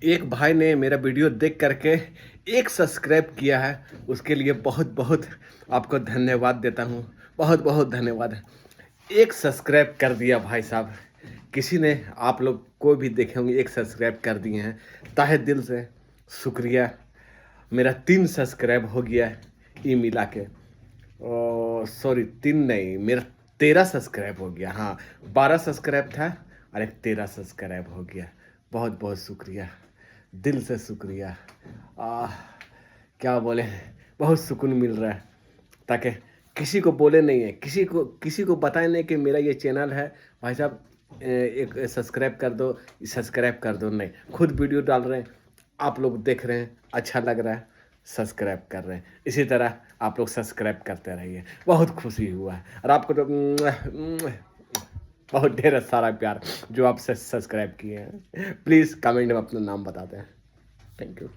एक भाई ने मेरा वीडियो देख करके एक सब्सक्राइब किया है, उसके लिए बहुत बहुत आपको धन्यवाद देता हूँ। बहुत बहुत धन्यवाद। एक सब्सक्राइब कर दिया भाई साहब। किसी ने, आप लोग कोई भी देखे होंगे, एक सब्सक्राइब कर दिए हैं, ताहे दिल से शुक्रिया। मेरा 3 सब्सक्राइब हो गया है ये मिला के। सॉरी, 3 नहीं, मेरा 13 सब्सक्राइब हो गया। हाँ, 12 सब्सक्राइब था और एक 13 सब्सक्राइब हो गया। बहुत बहुत शुक्रिया, दिल से शुक्रिया। आह, क्या बोले, बहुत सुकून मिल रहा है। ताकि किसी को बोले नहीं है, किसी को बताए नहीं कि मेरा ये चैनल है भाई साहब, एक सब्सक्राइब कर दो, सब्सक्राइब कर दो, नहीं, खुद वीडियो डाल रहे हैं, आप लोग देख रहे हैं, अच्छा लग रहा है, सब्सक्राइब कर रहे हैं। इसी तरह आप लोग सब्सक्राइब करते रहिए, बहुत खुशी हुआ है। और आपको तो बहुत ढेर सारा प्यार जो आप सब्सक्राइब किए हैं। प्लीज़ कमेंट में अपना नाम बता दें। Thank you.